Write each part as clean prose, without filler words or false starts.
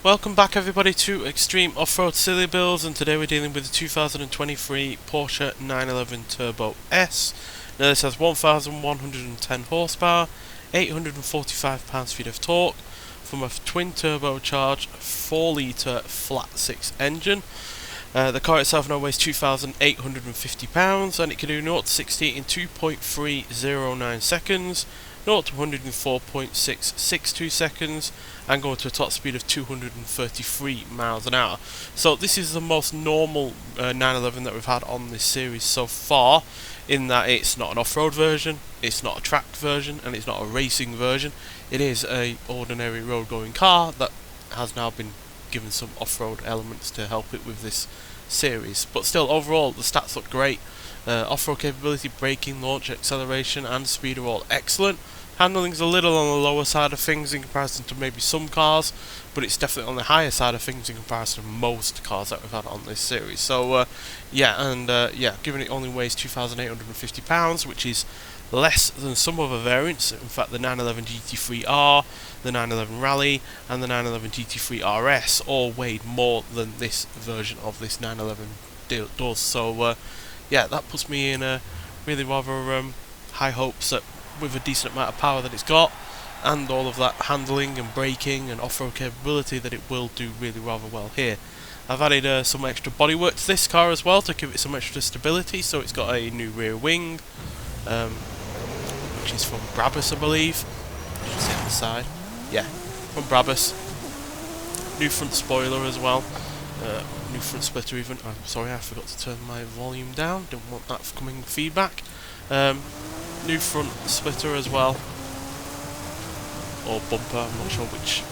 Welcome back everybody to Extreme Off-Road Silly Builds, and today we're dealing with the 2023 Porsche 911 Turbo S. Now this has 1110 horsepower, 845 pounds-feet of torque from a twin turbocharged 4 litre flat 6 engine. The car itself now weighs 2,850 pounds and it can do 0 to 60 in 2.309 seconds, 0 to 104.662 seconds, and go to a top speed of 233 miles an hour. So this is the most normal 911 that we've had on this series so far, in that it's not an off-road version, it's not a track version, and it's not a racing version. It is a ordinary road-going car that has now been given some off-road elements to help it with this series. But still, overall, the stats look great. Off-road capability, braking, launch, acceleration, and speed are all excellent. Handling's a little on the lower side of things in comparison to maybe some cars, but it's definitely on the higher side of things in comparison to most cars that we've had on this series. So given it only weighs 2,850 pounds, which is less than some other variants. In fact, the 911 GT3R, the 911 Rally, and the 911 GT3 RS all weighed more than this version of this 911 does. So that puts me in really rather high hopes that with a decent amount of power that it's got, and all of that handling and braking and off-road capability, that it will do really rather well here. I've added some extra bodywork to this car as well to give it some extra stability. So it's got a new rear wing, which is from Brabus, I believe. You can see on the side. Yeah, from Brabus. New front spoiler as well. New front splitter even. I'm sorry, I forgot to turn my volume down. Don't want that coming feedback. New front splitter as well, or bumper, I'm not sure which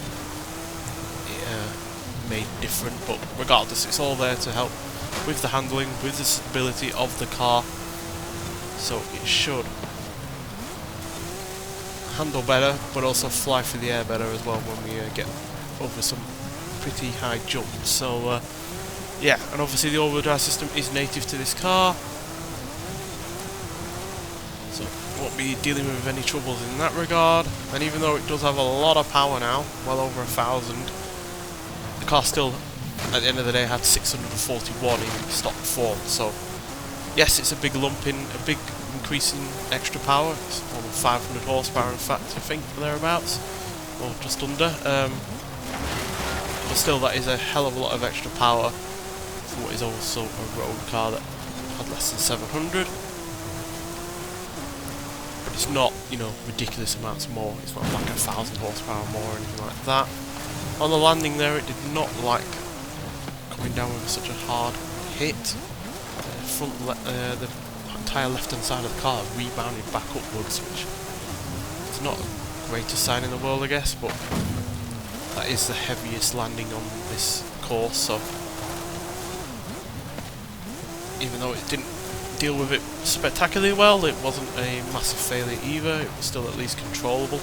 made different, but regardless, it's all there to help with the handling, with the stability of the car, so it should handle better, but also fly through the air better as well when we get over some pretty high jumps. So and obviously the all-wheel drive system is native to this car, so won't be dealing with any troubles in that regard. And even though it does have a lot of power now, well over 1,000, the car still, at the end of the day, had 641 in stock form. So yes, it's a big big increase in extra power. It's more than 500 horsepower, in fact, I think, or thereabouts, or just under. But still, that is a hell of a lot of extra power for what is also a road car that had less than 700. It's not, ridiculous amounts more. It's not like 1,000 horsepower more or anything like that. On the landing there, it did not like coming down with such a hard hit. The entire left-hand side of the car rebounded back upwards, which is not the greatest sign in the world, I guess, but that is the heaviest landing on this course. So even though it didn't deal with it spectacularly well, it wasn't a massive failure either. It was still at least controllable.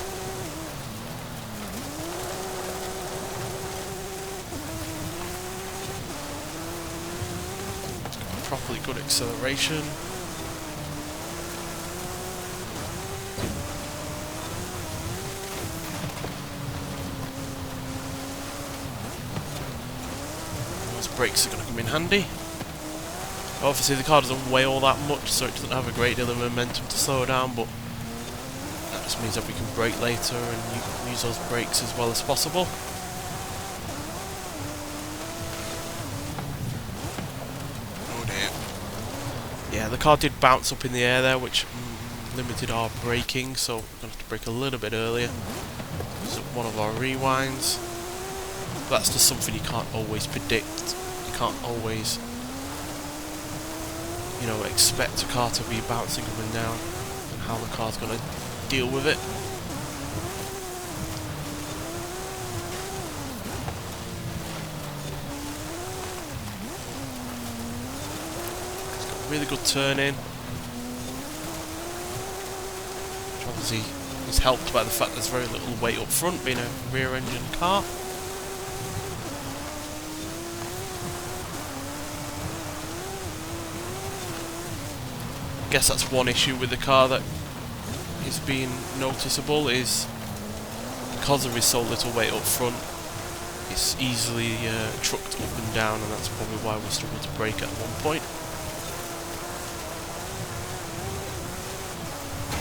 It's got properly good acceleration. Those brakes are going to come in handy. Obviously the car doesn't weigh all that much, so it doesn't have a great deal of momentum to slow down, but that just means that we can brake later and use those brakes as well as possible. Oh dear. Yeah, the car did bounce up in the air there, which limited our braking, so we're going to have to brake a little bit earlier. So one of our rewinds. But that's just something you can't always predict. You can't always expect a car to be bouncing up and down, and how the car's going to deal with it. It's got really good turning, which obviously is helped by the fact there's very little weight up front, being a rear engine car. I guess that's one issue with the car that is being noticeable, is because there is so little weight up front, it's easily trucked up and down, and that's probably why we struggled to brake at one point.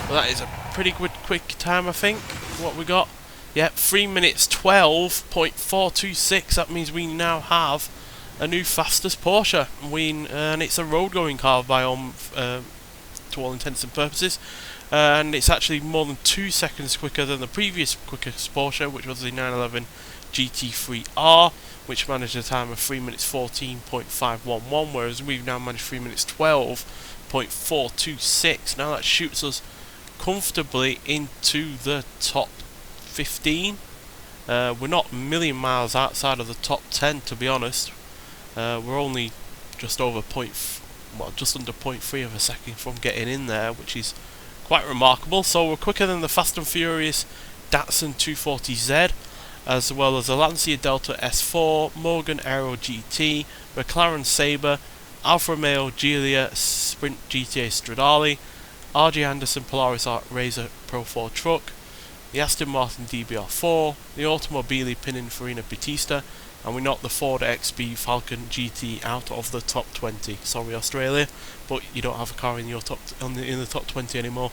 Well, that is a pretty good quick time, I think. What we got? Yep, 3 minutes 12.426. That means we now have a new fastest Porsche, and it's a road-going car by to all intents and purposes. And it's actually more than 2 seconds quicker than the previous quickest Porsche, which was the 911 GT3R, which managed a time of 3 minutes 14.511, whereas we've now managed 3 minutes 12.426. Now that shoots us comfortably into the top 15. We're not a million miles outside of the top 10, to be honest. We're only just over just under 0.3 of a second from getting in there, which is quite remarkable. So we're quicker than the Fast and Furious Datsun 240Z, as well as the Lancia Delta S4, Morgan Aero GT, McLaren Sabre, Alfa Romeo Giulia Sprint GTA Stradale, RJ Anderson Polaris Razor Pro 4 truck, the Aston Martin DBR4, the Automobili Pininfarina Battista, and we knocked the Ford XB Falcon GT out of the top 20. Sorry, Australia, but you don't have a car in your in the top 20 anymore.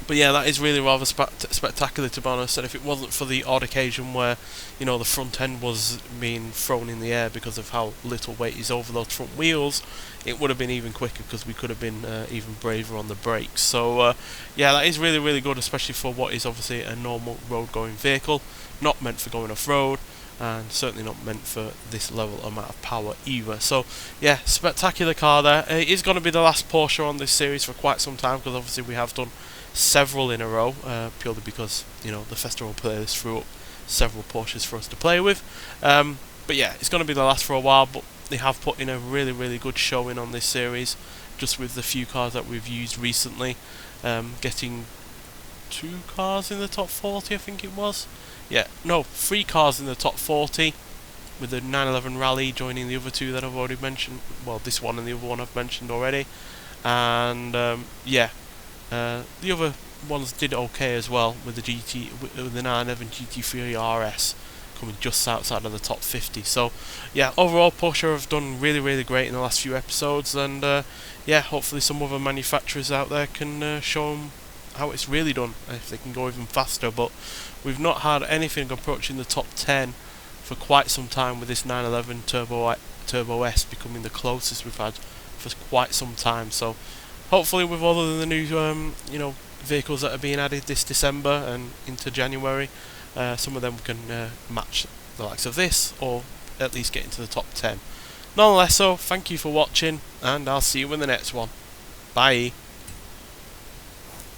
But yeah, that is really rather spectacular, to be honest. And if it wasn't for the odd occasion where, you know, the front end was being thrown in the air because of how little weight is over those front wheels, it would have been even quicker, because we could have been even braver on the brakes. So yeah, that is really, really good, especially for what is obviously a normal road-going vehicle, not meant for going off-road, and certainly not meant for this level amount of power either. So yeah, spectacular car there. It is going to be the last Porsche on this series for quite some time, because obviously we have done several in a row, purely because, you know, the festival playlist threw up several Porsches for us to play with. But yeah, it's going to be the last for a while, but they have put in a really, really good showing on this series, just with the few cars that we've used recently, getting 2 cars in the top 40, I think it was. Yeah, no, 3 cars in the top 40, with the 911 Rally joining the other 2 that I've already mentioned. Well, this one and the other one I've mentioned already. And yeah, the other ones did okay as well, with the with the 911 GT3 RS coming just outside of the top 50. So yeah, overall Porsche have done really, really great in the last few episodes, and yeah, hopefully some other manufacturers out there can show them how it's really done, if they can go even faster. But we've not had anything approaching the top 10 for quite some time, with this 911 Turbo S becoming the closest we've had for quite some time. So hopefully, with all of the new you know, vehicles that are being added this December and into January, some of them can match the likes of this, or at least get into the top 10. Nonetheless, so thank you for watching, and I'll see you in the next one. Bye.